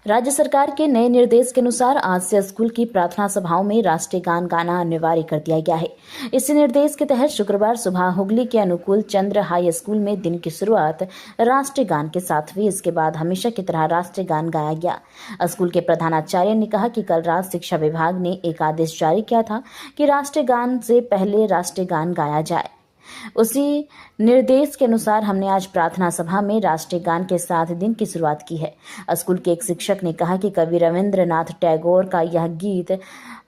राज्य सरकार के नए निर्देश के अनुसार आज से स्कूल की प्रार्थना सभाओं में राष्ट्रीय गान गाना अनिवार्य कर दिया गया है। इस निर्देश के तहत शुक्रवार सुबह हुगली के अनुकूल चंद्र हाई स्कूल में दिन की शुरुआत राष्ट्रीय गान के साथ हुई। इसके बाद हमेशा की तरह राष्ट्रीय गान गाया गया। स्कूल के प्रधानाचार्य ने कहा कि कल रात शिक्षा विभाग ने एक आदेश जारी किया था कि राष्ट्रीय गान से पहले राष्ट्रीय गान गाया जाए। उसी निर्देश के अनुसार हमने आज प्रार्थना सभा में राष्ट्रीय गान के साथ दिन की शुरुआत की है। स्कूल के एक शिक्षक ने कहा कि कवि रविंद्रनाथ टैगोर का यह गीत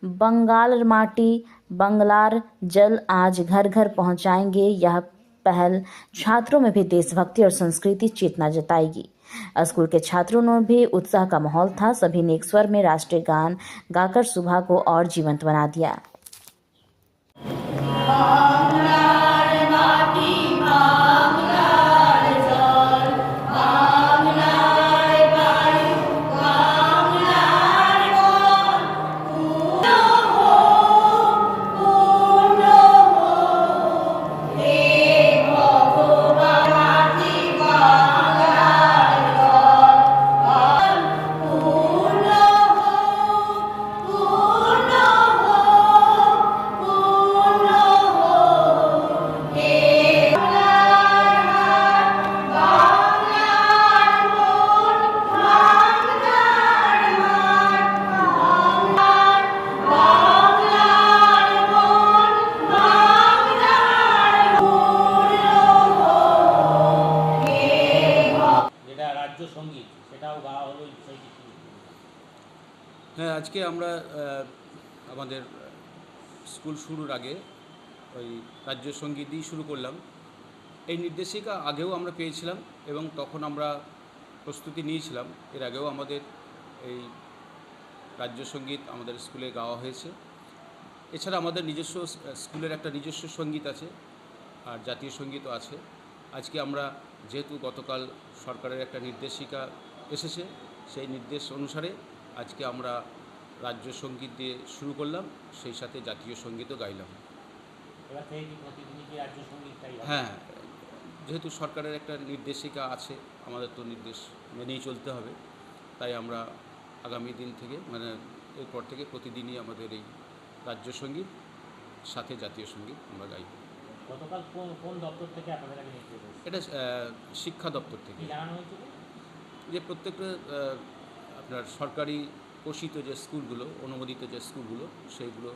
बंगाल माटी बंगलार जल आज घर घर पहुंचाएंगे, यह पहल छात्रों में भी देशभक्ति और संस्कृति चेतना जताएगी। स्कूल के छात्रों में भी उत्साह का माहौल था। सभी ने एक स्वर में राष्ट्रीय गान गाकर सुबह को और जीवंत बना दिया। হ্যাঁ, আজকে আমরা আমাদের স্কুল শুরুর আগে ওই রাজ্য সঙ্গীত দিয়ে শুরু করলাম। এই নির্দেশিকা আগেও আমরা পেয়েছিলাম এবং তখন আমরা প্রস্তুতি নিয়েছিলাম। এর আগেও আমাদের এই রাজ্য সঙ্গীত আমাদের স্কুলে গাওয়া হয়েছে। এছাড়া আমাদের নিজস্ব স্কুলের একটা নিজস্ব সঙ্গীত আছে আর জাতীয় সঙ্গীতও আছে। আজকে আমরা যেহেতু গতকাল সরকারের একটা নির্দেশিকা এসেছে, সেই নির্দেশ অনুসারে আজকে আমরা রাজ্য সঙ্গীত দিয়ে শুরু করলাম, সেই সাথে জাতীয় সঙ্গীতও গাইলাম। হ্যাঁ, যেহেতু সরকারের একটা নির্দেশিকা আছে, আমাদের তো নির্দেশ মেনেই চলতে হবে, তাই আমরা আগামী দিন থেকে এরপর থেকে প্রতিদিনই আমাদের এই রাজ্য সঙ্গীত সাথে জাতীয় সঙ্গীত আমরা গাইব। গতকাল কোন দপ্তর থেকে আপনাদের নির্দেশ? এটা শিক্ষা দপ্তর থেকে জানানো হয়েছিল যে প্রত্যেকটা আপনার সরকারি পোষিত যে স্কুলগুলো, অনুমোদিত যে স্কুলগুলো, সেইগুলো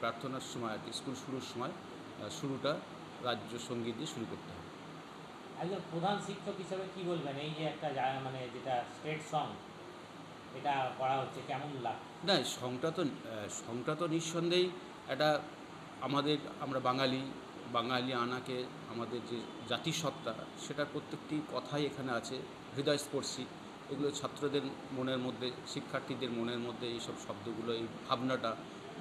প্রার্থনার সময় আর কি স্কুল শুরুর সময় শুরুটা রাজ্য সঙ্গীত দিয়ে শুরু করতে হবে। একজন প্রধান শিক্ষক হিসাবে কি বলবেন, এই যে একটা যেটা স্টেট সং এটা করা হচ্ছে, কেমন লাগে? না, সংটা তো নিঃসন্দেহেই এটা আমরা বাঙালি আনাকে আমাদের যে জাতিসত্তা, সেটার প্রত্যেকটি কথাই এখানে আছে, হৃদয়স্পর্শী। এগুলো ছাত্রদের মনের মধ্যে, শিক্ষার্থীদের মনের মধ্যে এইসব শব্দগুলো, এই ভাবনাটা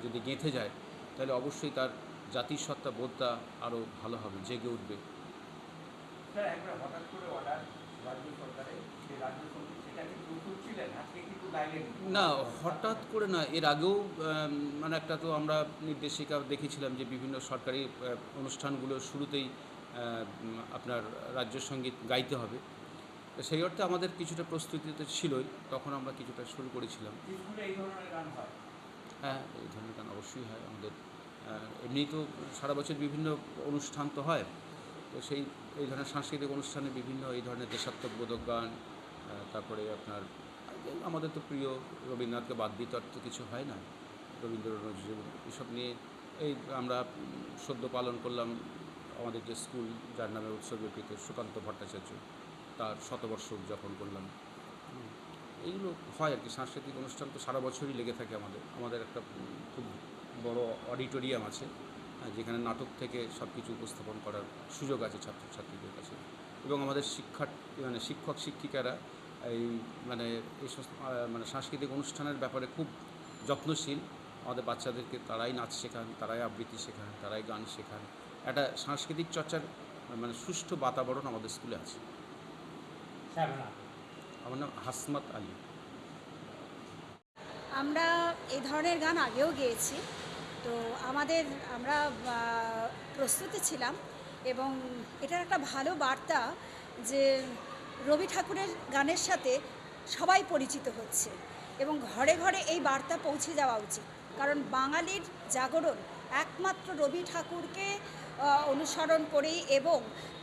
যদি গেঁথে যায়, তাহলে অবশ্যই তার জাতিসত্তা বোধটা আরও ভালো হবে, জেগে উঠবে। না, হঠাৎ করে না, এর আগেও একটা তো আমরা নির্দেশিকা দেখেছিলাম যে বিভিন্ন সরকারি অনুষ্ঠানগুলোর শুরুতেই আপনার রাজ্য সঙ্গীত গাইতে হবে। সেই অর্থে আমাদের কিছুটা প্রস্তুতি তো ছিলই, তখন আমরা কিছুটা শুরু করেছিলাম। হ্যাঁ, এই ধরনের গান অবশ্যই হয় আমাদের। এমনিই তো সারা বছর বিভিন্ন অনুষ্ঠান তো হয়, তো এই ধরনের সাংস্কৃতিক অনুষ্ঠানে বিভিন্ন এই ধরনের দেশাত্মবোধক গান, তারপরে আপনার আমাদের তো প্রিয় রবীন্দ্রনাথকে বাদ দিয়ে তো কিছু হয় না, রবীন্দ্র নজরুল এসব নিয়ে আমরা সদ্য পালন করলাম আমাদের যে স্কুল, যার নামে উৎসর্গীকৃত সুকান্ত ভট্টাচার্য, তার শতবর্ষ উদযাপন করলাম। এইগুলো হয় আর কি। সাংস্কৃতিক অনুষ্ঠান তো সারা বছরই লেগে থাকে। আমাদের একটা খুব বড় অডিটোরিয়াম আছে, যেখানে নাটক থেকে সব কিছু উপস্থাপন করার সুযোগ আছে ছাত্রছাত্রীদের কাছে। এবং আমাদের শিক্ষক শিক্ষিকারা এই সাংস্কৃতিক অনুষ্ঠানের ব্যাপারে খুব যত্নশীল। আমাদের বাচ্চাদেরকে তারাই নাচ শেখান, তারাই আবৃত্তি শেখান, তারাই গান শেখান। একটা সাংস্কৃতিক চর্চার সুষ্ঠু বাতাবরণ আমাদের স্কুলে আছে। আমার নাম হাসমাত আলী। আমরা এই ধরনের গান আগেও গেয়েছি, তো আমরা প্রস্তুতি ছিলাম এবং এটার একটা ভালো বার্তা যে রবি ঠাকুরের গানের সাথে সবাই পরিচিত হচ্ছে এবং ঘরে ঘরে এই বার্তা পৌঁছে যাওয়া উচিত। কারণ বাঙালির জাগরণ একমাত্র রবি ঠাকুরকে অনুসরণ করেই এবং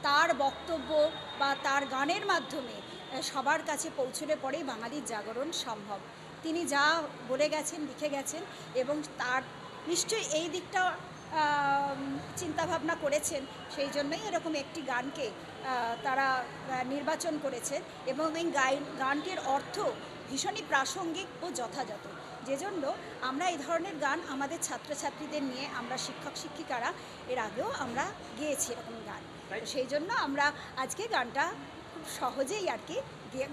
তার বক্তব্য বা তার গানের মাধ্যমে সবার কাছে পৌঁছলে পরেই বাঙালির জাগরণ সম্ভব। তিনি যা বলে গেছেন, লিখে গেছেন এবং তার নিশ্চয়ই এই দিকটা চিন্তাভাবনা করেছেন, সেই জন্যই এরকম একটি গানকে তারা নির্বাচন করেছেন এবং এই গানটির অর্থ ভীষণই প্রাসঙ্গিক ও যথাযথ, যে জন্য আমরা এই ধরনের গান আমাদের ছাত্রছাত্রীদের নিয়ে আমরা শিক্ষক শিক্ষিকারা এর আগেও আমরা গেয়েছি এরকম গান। সেই জন্য আমরা আজকে গানটা খুব সহজেই আর কি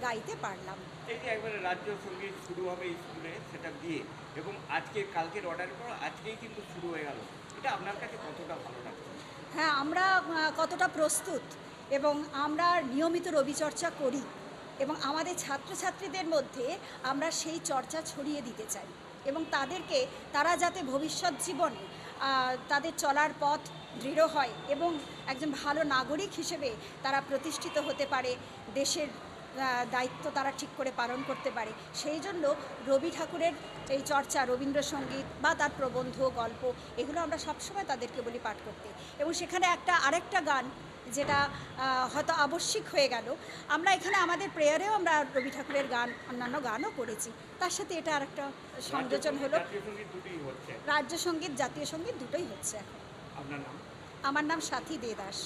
গাইতে পারলাম। এই যে একবারে রাজ্য সঙ্গীত শুরু হবে স্কুলে, সেটা দিয়ে এবং আজকে কালকের অর্ডারের পর আজকেই কিন্তু শুরু হয়ে গেল, এটা আপনার কাছে কতটা ভালো লাগছে? হ্যাঁ, আমরা কতটা প্রস্তুত এবং আমরা নিয়মিত রবিচর্চা করি এবং আমাদের ছাত্রছাত্রীদের মধ্যে আমরা সেই চর্চা ছড়িয়ে দিতে চাই এবং তারা যাতে ভবিষ্যৎ জীবনে তাদের চলার পথ দৃঢ় হয় এবং একজন ভালো নাগরিক হিসেবে তারা প্রতিষ্ঠিত হতে পারে, দেশের দায়িত্ব তারা ঠিক করে পালন করতে পারে। সেই জন্য রবি ঠাকুরের এই চর্চা, রবীন্দ্রসঙ্গীত বা তার প্রবন্ধ, গল্প, এগুলো আমরা সবসময় তাদেরকে বলি পাঠ করতে এবং সেখানে আরেকটা গান যেটা হয়তো আবশ্যিক হয়ে গেল, আমরা এখানে আমাদের প্রেয়ারেও আমরা রবি ঠাকুরের গান, অন্যান্য গানও করেছি, তার সাথে এটা আরেকটা সংযোজন হলো। হচ্ছে রাজ্য সঙ্গীত, জাতীয় সঙ্গীত দুটোই হচ্ছে এখন। আপনার নাম? আমার নাম সাথী দে দাস।